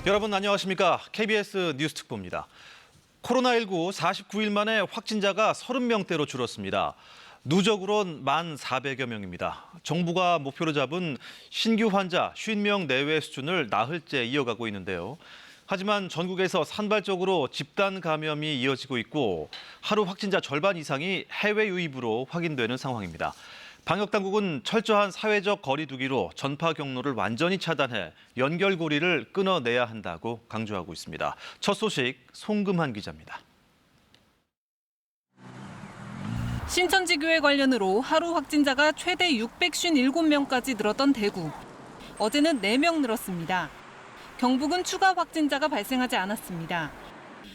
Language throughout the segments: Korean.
여러분 안녕하십니까? KBS 뉴스특보입니다. 코로나19 49일 만에 확진자가 30명대로 줄었습니다. 누적으론 1,400여 명입니다. 정부가 목표로 잡은 신규 환자 50명 내외 수준을 나흘째 이어가고 있는데요. 하지만 전국에서 산발적으로 집단 감염이 이어지고 있고 하루 확진자 절반 이상이 해외 유입으로 확인되는 상황입니다. 방역당국은 철저한 사회적 거리 두기로 전파 경로를 완전히 차단해 연결고리를 끊어내야 한다고 강조하고 있습니다. 첫 소식 송금한 기자입니다. 신천지교회 관련으로 하루 확진자가 최대 657명까지 늘었던 대구. 어제는 4명 늘었습니다. 경북은 추가 확진자가 발생하지 않았습니다.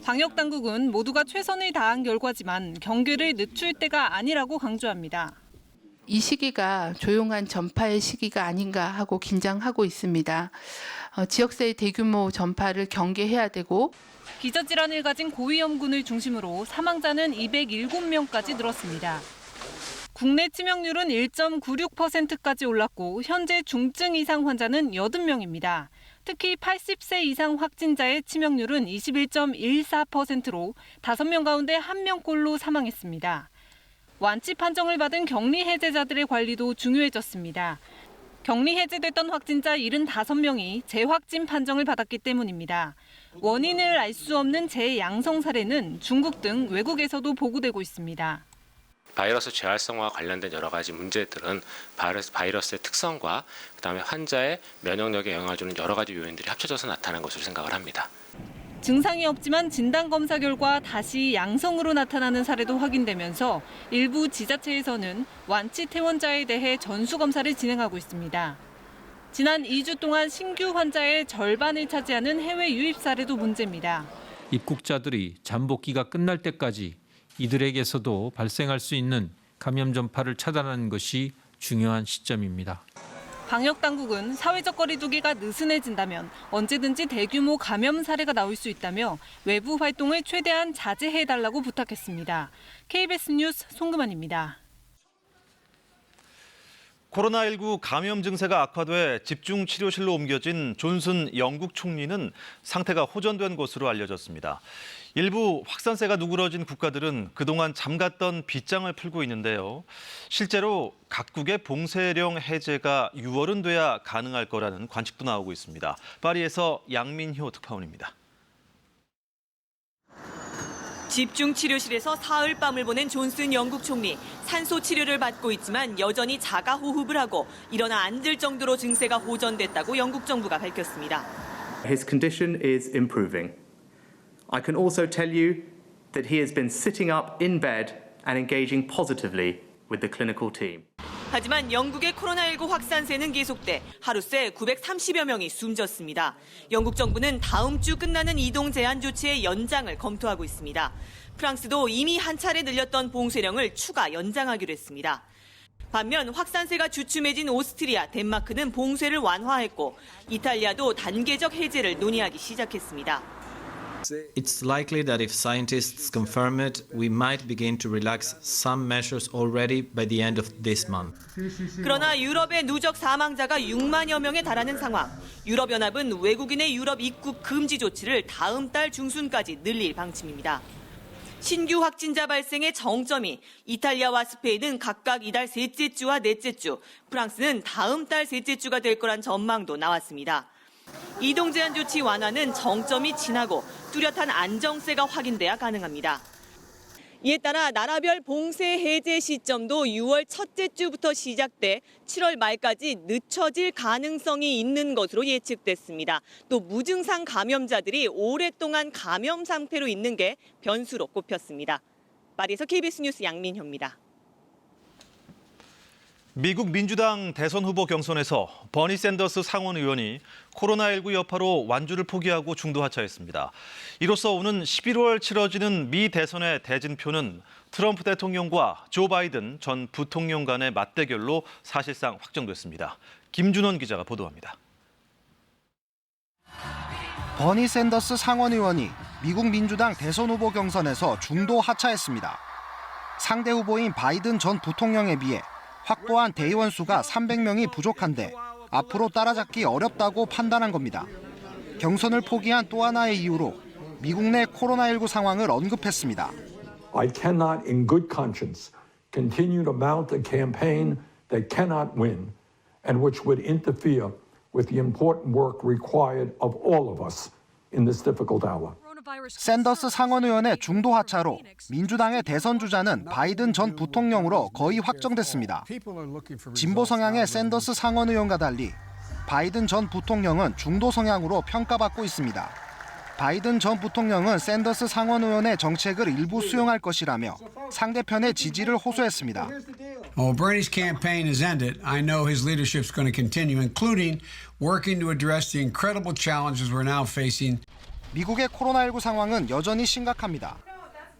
방역당국은 모두가 최선을 다한 결과지만 경계를 늦출 때가 아니라고 강조합니다. 이 시기가 조용한 전파의 시기가 아닌가 하고 긴장하고 있습니다. 지역사회 대규모 전파를 경계해야 되고 기저질환을 가진 고위험군을 중심으로 사망자는 207명까지 늘었습니다. 국내 치명률은 1.96%까지 올랐고 현재 중증 이상 환자는 80명입니다. 특히 80세 이상 확진자의 치명률은 21.14%로 5명 가운데 1명꼴로 사망했습니다. 완치 판정을 받은 격리 해제자들의 관리도 중요해졌습니다. 격리 해제됐던 확진자 75명이 재확진 판정을 받았기 때문입니다. 원인을 알 수 없는 재양성 사례는 중국 등 외국에서도 보고되고 있습니다. 바이러스 재활성화와 관련된 여러 가지 문제들은 바이러스의 특성과 그다음에 환자의 면역력에 영향을 주는 여러 가지 요인들이 합쳐져서 나타난 것으로 생각을 합니다. 증상이 없지만 진단검사 결과 다시 양성으로 나타나는 사례도 확인되면서 일부 지자체에서는 완치 퇴원자에 대해 전수검사를 진행하고 있습니다. 지난 2주 동안 신규 환자의 절반을 차지하는 해외 유입 사례도 문제입니다. 입국자들이 잠복기가 끝날 때까지 이들에게서도 발생할 수 있는 감염 전파를 차단하는 것이 중요한 시점입니다. 방역당국은 사회적 거리 두기가 느슨해진다면 언제든지 대규모 감염 사례가 나올 수 있다며 외부 활동을 최대한 자제해달라고 부탁했습니다. KBS 뉴스 송금환입니다. 코로나19 감염 증세가 악화돼 집중 치료실로 옮겨진 존슨 영국 총리는 상태가 호전된 것으로 알려졌습니다. 일부 확산세가 누그러진 국가들은 그동안 잠갔던 빗장을 풀고 있는데요. 실제로 각국의 봉쇄령 해제가 6월은 돼야 가능할 거라는 관측도 나오고 있습니다. 파리에서 양민효 특파원입니다. 집중 치료실에서 사흘 밤을 보낸 존슨 영국 총리. 산소 치료를 받고 있지만 여전히 자가 호흡을 하고 일어나 앉을 정도로 증세가 호전됐다고 영국 정부가 밝혔습니다. His condition is improving. I can also tell you that he has been sitting up in bed and engaging positively with the clinical team. 하지만 영국의 코로나19 확산세는 계속돼 하루 새 930여 명이 숨졌습니다. 영국 정부는 다음 주 끝나는 이동 제한 조치의 연장을 검토하고 있습니다. 프랑스도 이미 한 차례 늘렸던 봉쇄령을 추가 연장하기로 했습니다. 반면 확산세가 주춤해진 오스트리아, 덴마크는 봉쇄를 완화했고 이탈리아도 단계적 해제를 논의하기 시작했습니다. It's likely that if scientists confirm it, we might begin to relax some measures already by the end of this month. 그러나 유럽의 누적 사망자가 6만여 명에 달하는 상황. 유럽연합은 외국인의 유럽 입국 금지 조치를 다음 달 중순까지 늘릴 방침입니다. 신규 확진자 발생의 정점이 이탈리아와 스페인은 각각 이달 셋째 주와 넷째 주, 프랑스는 다음 달 셋째 주가 될 거란 전망도 나왔습니다. 이동 제한 조치 완화는 정점이 지나고 뚜렷한 안정세가 확인돼야 가능합니다. 이에 따라 나라별 봉쇄 해제 시점도 6월 첫째 주부터 시작돼 7월 말까지 늦춰질 가능성이 있는 것으로 예측됐습니다. 또 무증상 감염자들이 오랫동안 감염 상태로 있는 게 변수로 꼽혔습니다. 파리에서 KBS 뉴스 양민효입니다. 미국 민주당 대선 후보 경선에서 버니 샌더스 상원 의원이 코로나19 여파로 완주를 포기하고 중도 하차했습니다. 이로써 오는 11월 치러지는 미 대선의 대진표는 트럼프 대통령과 조 바이든 전 부통령 간의 맞대결로 사실상 확정됐습니다. 김준원 기자가 보도합니다. 버니 샌더스 상원 의원이 미국 민주당 대선 후보 경선에서 중도 하차했습니다. 상대 후보인 바이든 전 부통령에 비해 확보한 대의원 수가 300명이 부족한데 앞으로 따라잡기 어렵다고 판단한 겁니다. 경선을 포기한 또 하나의 이유로 미국 내 코로나19 상황을 언급했습니다. I cannot in good conscience continue to mount a campaign that cannot win and which would interfere with the important work required of all of us in this difficult hour. 샌더스 상원의원의 중도 하차로 민주당의 대선 주자는 바이든 전 부통령으로 거의 확정됐습니다. 진보 성향의 샌더스 상원의원과 달리 바이든 전 부통령은 중도 성향으로 평가받고 있습니다. 바이든 전 부통령은 샌더스 상원의원의 정책을 일부 수용할 것이라며 상대편의 지지를 호소했습니다. Bernie's campaign has ended. I know his leadership is going to continue, including working to address the incredible challenges we're now facing. 미국의 코로나19 상황은 여전히 심각합니다.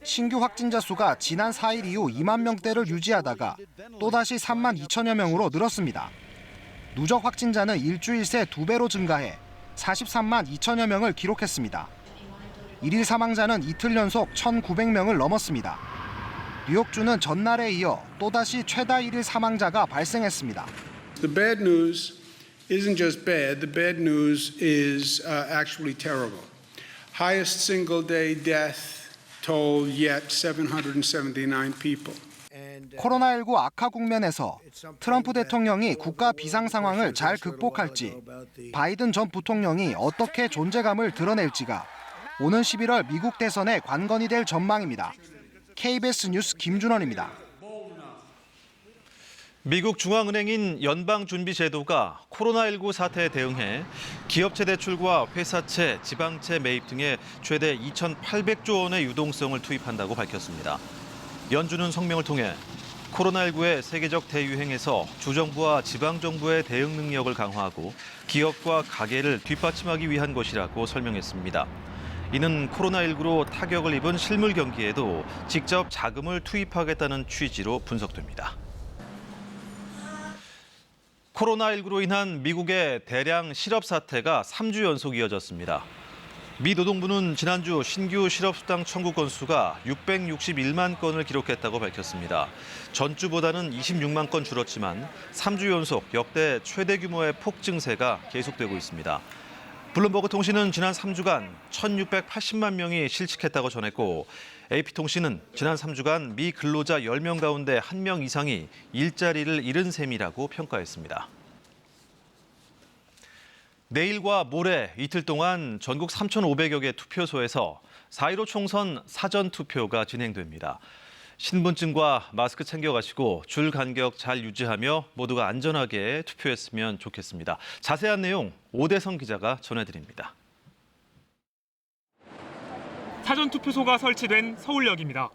신규 확진자 수가 지난 4일 이후 2만 명대를 유지하다가 또다시 3만 2천여 명으로 늘었습니다. 누적 확진자는 일주일 새 2배로 증가해 43만 2천여 명을 기록했습니다. 일일 사망자는 이틀 연속 1,900명을 넘었습니다. 뉴욕주는 전날에 이어 또다시 최다 일일 사망자가 발생했습니다. The bad news isn't just bad. The bad news is actually terrible. Highest single day death toll yet 779 people. 코로나19 악화 국면에서 트럼프 대통령이 국가 비상 상황을 잘 극복할지, 바이든 전 부통령이 어떻게 존재감을 드러낼지가 오는 11월 미국 대선의 관건이 될 전망입니다. KBS 뉴스 김준원입니다. 미국 중앙은행인 연방준비제도가 코로나19 사태에 대응해 기업체 대출과 회사채, 지방채 매입 등에 최대 2,800조 원의 유동성을 투입한다고 밝혔습니다. 연준은 성명을 통해 코로나19의 세계적 대유행에서 주정부와 지방정부의 대응 능력을 강화하고 기업과 가계를 뒷받침하기 위한 것이라고 설명했습니다. 이는 코로나19로 타격을 입은 실물 경기에도 직접 자금을 투입하겠다는 취지로 분석됩니다. 코로나19로 인한 미국의 대량 실업 사태가 3주 연속 이어졌습니다. 미 노동부는 지난주 신규 실업수당 청구 건수가 661만 건을 기록했다고 밝혔습니다. 전주보다는 26만 건 줄었지만 3주 연속 역대 최대 규모의 폭증세가 계속되고 있습니다. 블룸버그 통신은 지난 3주간 1,680만 명이 실직했다고 전했고 AP통신은 지난 3주간 미 근로자 10명 가운데 1명 이상이 일자리를 잃은 셈이라고 평가했습니다. 내일과 모레 이틀 동안 전국 3,500여 개 투표소에서 4.15 총선 사전투표가 진행됩니다. 신분증과 마스크 챙겨가시고 줄 간격 잘 유지하며 모두가 안전하게 투표했으면 좋겠습니다. 자세한 내용 오대성 기자가 전해드립니다. 사전투표소가 설치된 서울역입니다.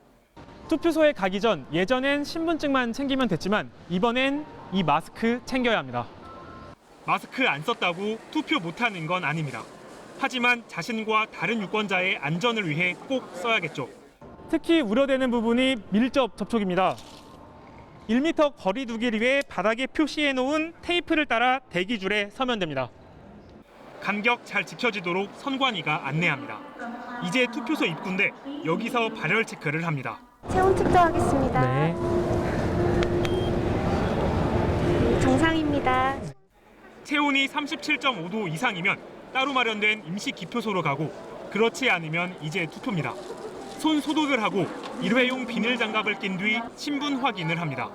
투표소에 가기 전 예전엔 신분증만 챙기면 됐지만 이번엔 이 마스크 챙겨야 합니다. 마스크 안 썼다고 투표 못하는 건 아닙니다. 하지만 자신과 다른 유권자의 안전을 위해 꼭 써야겠죠. 특히 우려되는 부분이 밀접 접촉입니다. 1m 거리 두기를 위해 바닥에 표시해 놓은 테이프를 따라 대기줄에 서면 됩니다. 간격 잘 지켜지도록 선관위가 안내합니다. 이제 투표소 입구인데 여기서 발열 체크를 합니다. 체온 측정하겠습니다. 네. 정상입니다. 체온이 37.5도 이상이면 따로 마련된 임시 기표소로 가고 그렇지 않으면 이제 투표입니다. 손 소독을 하고 일회용 비닐 장갑을 낀 뒤 신분 확인을 합니다.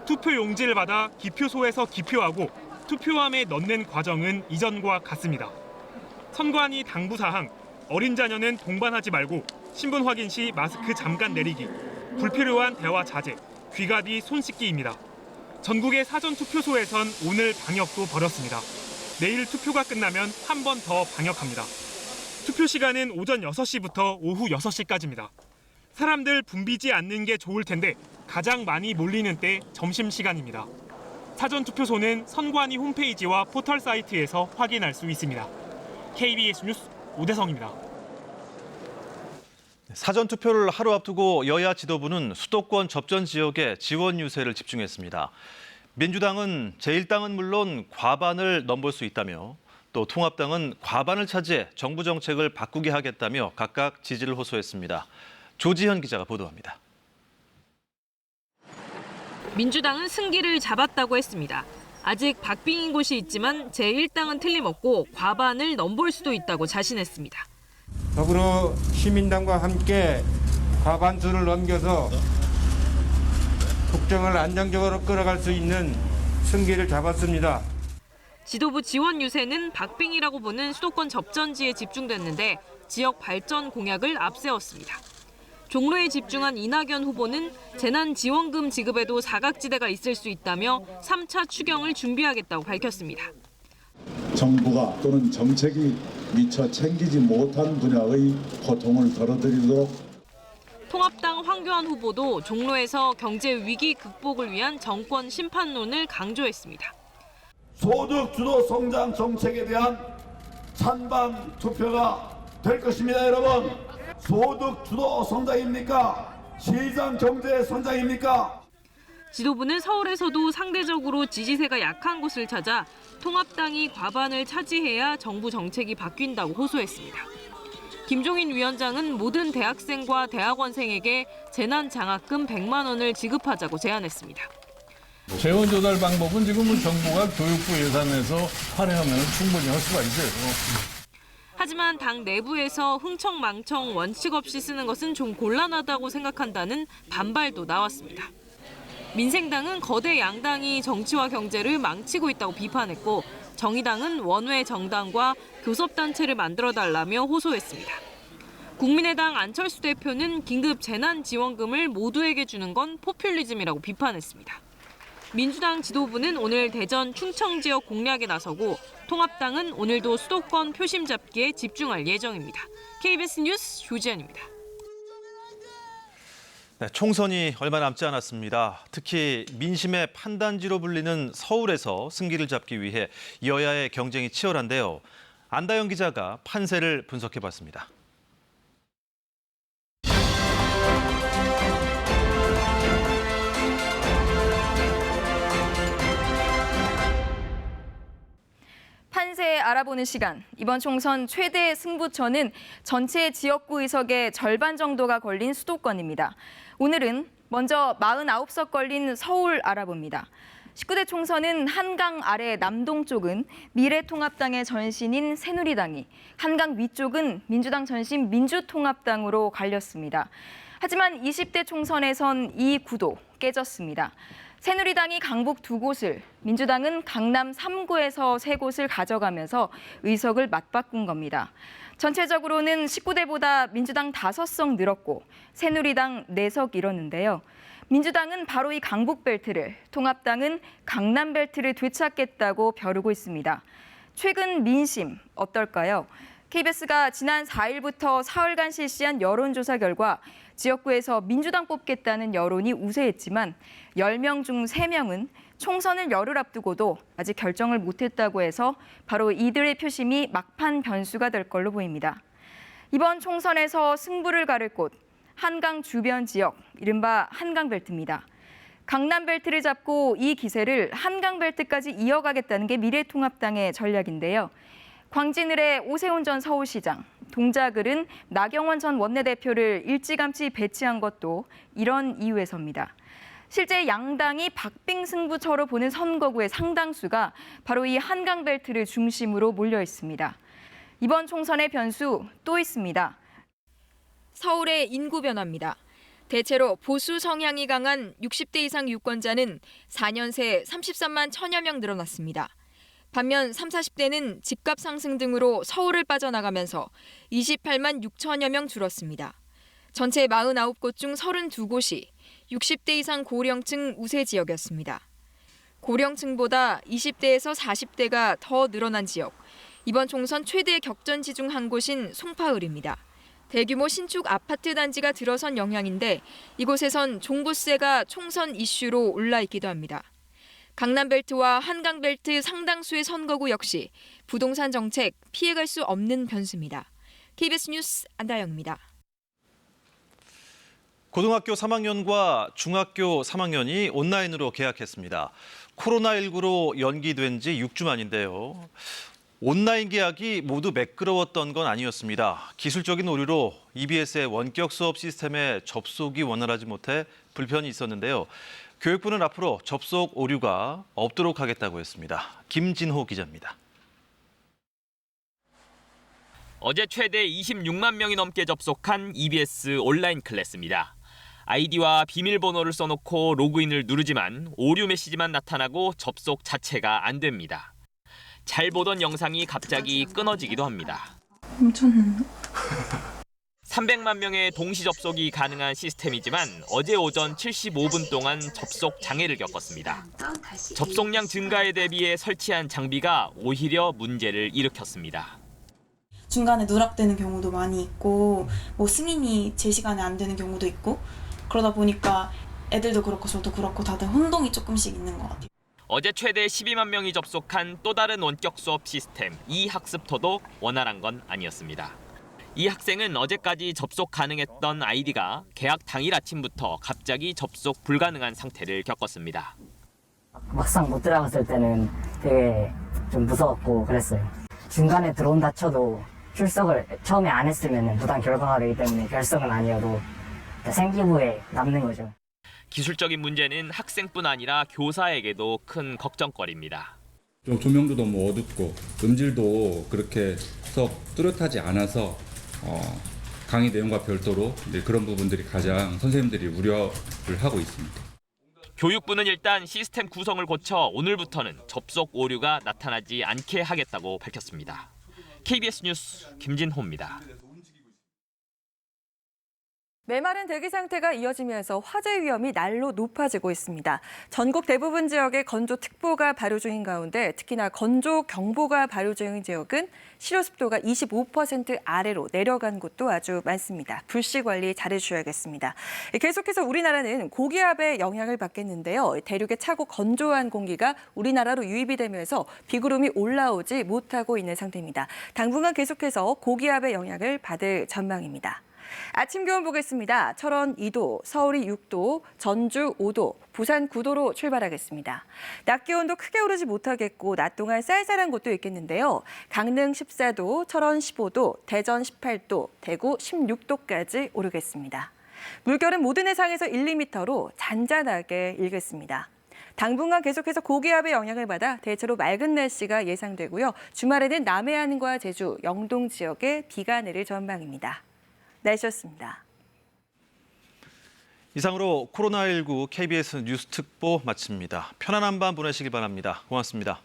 투표 용지를 받아 기표소에서 기표하고 투표함에 넣는 과정은 이전과 같습니다. 선관위 당부사항, 어린 자녀는 동반하지 말고 신분 확인 시 마스크 잠깐 내리기, 불필요한 대화 자제, 귀가 뒤 손 씻기입니다. 전국의 사전투표소에선 오늘 방역도 벌였습니다. 내일 투표가 끝나면 한 번 더 방역합니다. 투표 시간은 오전 6시부터 오후 6시까지입니다. 사람들 붐비지 않는 게 좋을 텐데 가장 많이 몰리는 때 점심시간입니다. 사전투표소는 선관위 홈페이지와 포털 사이트에서 확인할 수 있습니다. KBS 뉴스 오대성입니다. 사전투표를 하루 앞두고 여야 지도부는 수도권 접전 지역에 지원 유세를 집중했습니다. 민주당은 제1당은 물론 과반을 넘볼 수 있다며 또 통합당은 과반을 차지해 정부 정책을 바꾸게 하겠다며 각각 지지를 호소했습니다. 조지현 기자가 보도합니다. 민주당은 승기를 잡았다고 했습니다. 아직 박빙인 곳이 있지만 제1당은 틀림없고 과반을 넘볼 수도 있다고 자신했습니다. 더불어 시민당과 함께 과반수를 넘겨서 국정을 안정적으로 끌어갈 수 있는 승기를 잡았습니다. 지도부 지원 유세는 박빙이라고 보는 수도권 접전지에 집중됐는데 지역 발전 공약을 앞세웠습니다. 종로에 집중한 이낙연 후보는 재난지원금 지급에도 사각지대가 있을 수 있다며 3차 추경을 준비하겠다고 밝혔습니다. 정부가 또는 정책이 미처 챙기지 못한 분야의 고통을 덜어드리도록. 통합당 황교안 후보도 종로에서 경제 위기 극복을 위한 정권 심판론을 강조했습니다. 소득 주도 성장 정책에 대한 찬반 투표가 될 것입니다, 여러분. 소득 주도 성장입니까? 시장 경제 성장입니까? 지도부는 서울에서도 상대적으로 지지세가 약한 곳을 찾아 통합당이 과반을 차지해야 정부 정책이 바뀐다고 호소했습니다. 김종인 위원장은 모든 대학생과 대학원생에게 재난장학금 100만 원을 지급하자고 제안했습니다. 재원 조달 방법은 지금은 정부가 교육부 예산에서 할애하면 충분히 할 수가 있어요. 하지만 당 내부에서 흥청망청 원칙 없이 쓰는 것은 좀 곤란하다고 생각한다는 반발도 나왔습니다. 민생당은 거대 양당이 정치와 경제를 망치고 있다고 비판했고 정의당은 원외 정당과 교섭단체를 만들어달라며 호소했습니다. 국민의당 안철수 대표는 긴급 재난지원금을 모두에게 주는 건 포퓰리즘이라고 비판했습니다. 민주당 지도부는 오늘 대전 충청 지역 공략에 나서고 통합당은 오늘도 수도권 표심 잡기에 집중할 예정입니다. KBS 뉴스 조지현입니다. 네, 총선이 얼마 남지 않았습니다. 특히 민심의 판단지로 불리는 서울에서 승기를 잡기 위해 여야의 경쟁이 치열한데요. 안다영 기자가 판세를 분석해봤습니다. 판세 알아보는 시간. 이번 총선 최대 승부처는 전체 지역구 의석의 절반 정도가 걸린 수도권입니다. 오늘은 먼저 49석 걸린 서울 알아봅니다. 19대 총선은 한강 아래 남동쪽은 미래통합당의 전신인 새누리당이, 한강 위쪽은 민주당 전신 민주통합당으로 갈렸습니다. 하지만 20대 총선에선 이 구도 깨졌습니다. 새누리당이 강북 2곳을, 민주당은 강남 3구에서 3곳을 가져가면서 의석을 맞바꾼 겁니다. 전체적으로는 19대보다 민주당 5석 늘었고 새누리당 4석 잃었는데요. 민주당은 바로 이 강북 벨트를, 통합당은 강남 벨트를 되찾겠다고 벼르고 있습니다. 최근 민심 어떨까요? KBS가 지난 4일부터 사흘간 실시한 여론조사 결과 지역구에서 민주당 뽑겠다는 여론이 우세했지만 10명 중 3명은 총선을 열흘 앞두고도 아직 결정을 못했다고 해서 바로 이들의 표심이 막판 변수가 될 걸로 보입니다. 이번 총선에서 승부를 가를 곳, 한강 주변 지역, 이른바 한강벨트입니다. 강남벨트를 잡고 이 기세를 한강벨트까지 이어가겠다는 게 미래통합당의 전략인데요. 광진을의 오세훈 전 서울시장, 동작을은 나경원 전 원내대표를 일찌감치 배치한 것도 이런 이유에서입니다. 실제 양당이 박빙 승부처로 보는 선거구의 상당수가 바로 이 한강벨트를 중심으로 몰려 있습니다. 이번 총선의 변수 또 있습니다. 서울의 인구 변화입니다. 대체로 보수 성향이 강한 60대 이상 유권자는 4년 새 33만 1천여 명 늘어났습니다. 반면 30, 40대는 집값 상승 등으로 서울을 빠져나가면서 28만 6천여 명 줄었습니다. 전체 49곳 중 32곳이 60대 이상 고령층 우세 지역이었습니다. 고령층보다 20대에서 40대가 더 늘어난 지역, 이번 총선 최대 격전지 중 한 곳인 송파을입니다. 대규모 신축 아파트 단지가 들어선 영향인데 이곳에선 종부세가 총선 이슈로 올라있기도 합니다. 강남벨트와 한강벨트 상당수의 선거구 역시 부동산 정책 피해갈 수 없는 변수입니다. KBS 뉴스 안다영입니다. 고등학교 3학년과 중학교 3학년이 온라인으로 개학했습니다. 코로나19로 연기된 지 6주 만인데요. 온라인 개학이 모두 매끄러웠던 건 아니었습니다. 기술적인 오류로 EBS의 원격 수업 시스템에 접속이 원활하지 못해 불편이 있었는데요. 교육부는 앞으로 접속 오류가 없도록 하겠다고 했습니다. 김진호 기자입니다. 어제 최대 26만 명이 넘게 접속한 EBS 온라인 클래스입니다. 아이디와 비밀번호를 써놓고 로그인을 누르지만 오류 메시지만 나타나고 접속 자체가 안 됩니다. 잘 보던 영상이 갑자기 끊어지기도 합니다. 300만 명의 동시 접속이 가능한 시스템이지만 어제 오전 75분 동안 접속 장애를 겪었습니다. 접속량 증가에 대비해 설치한 장비가 오히려 문제를 일으켰습니다. 중간에 누락되는 경우도 많이 있고 뭐 승인이 제 시간에 안 되는 경우도 있고 그러다 보니까 애들도 그렇고 저도 그렇고 다들 혼동이 조금씩 있는 것 같아요. 어제 최대 12만 명이 접속한 또 다른 원격 수업 시스템 이학습터도 원활한 건 아니었습니다. 이 학생은 어제까지 접속 가능했던 아이디가 개학 당일 아침부터 갑자기 접속 불가능한 상태를 겪었습니다. 막상 못 들어갔을 때는 되게 좀 무서웠고 그랬어요. 중간에 들어온다 쳐도 출석을 처음에 안 했으면 무단 결과가 되기 때문에 결석은 아니어도 생기부에 남는 거죠. 기술적인 문제는 학생뿐 아니라 교사에게도 큰 걱정거리입니다. 좀 조명도 너무 어둡고 음질도 그렇게 썩 뚜렷하지 않아서 강의 내용과 별도로 그런 부분들이 가장 선생님들이 우려를 하고 있습니다. 교육부는 일단 시스템 구성을 고쳐 오늘부터는 접속 오류가 나타나지 않게 하겠다고 밝혔습니다. KBS 뉴스 김진호입니다. 메마른 대기 상태가 이어지면서 화재 위험이 날로 높아지고 있습니다. 전국 대부분 지역에 건조특보가 발효 중인 가운데 특히나 건조경보가 발효 중인 지역은 실효습도가 25% 아래로 내려간 곳도 아주 많습니다. 불씨 관리 잘해주셔야겠습니다. 계속해서 우리나라는 고기압의 영향을 받겠는데요. 대륙의 차고 건조한 공기가 우리나라로 유입이 되면서 비구름이 올라오지 못하고 있는 상태입니다. 당분간 계속해서 고기압의 영향을 받을 전망입니다. 아침 기온 보겠습니다. 철원 2도, 서울이 6도, 전주 5도, 부산 9도로 출발하겠습니다. 낮 기온도 크게 오르지 못하겠고 낮 동안 쌀쌀한 곳도 있겠는데요. 강릉 14도, 철원 15도, 대전 18도, 대구 16도까지 오르겠습니다. 물결은 모든 해상에서 1, 2m로 잔잔하게 일겠습니다. 당분간 계속해서 고기압의 영향을 받아 대체로 맑은 날씨가 예상되고요. 주말에는 남해안과 제주, 영동 지역에 비가 내릴 전망입니다. 날씨였습니다. 이상으로 코로나19 KBS 뉴스 특보 마칩니다. 편안한 밤 보내시길 바랍니다. 고맙습니다.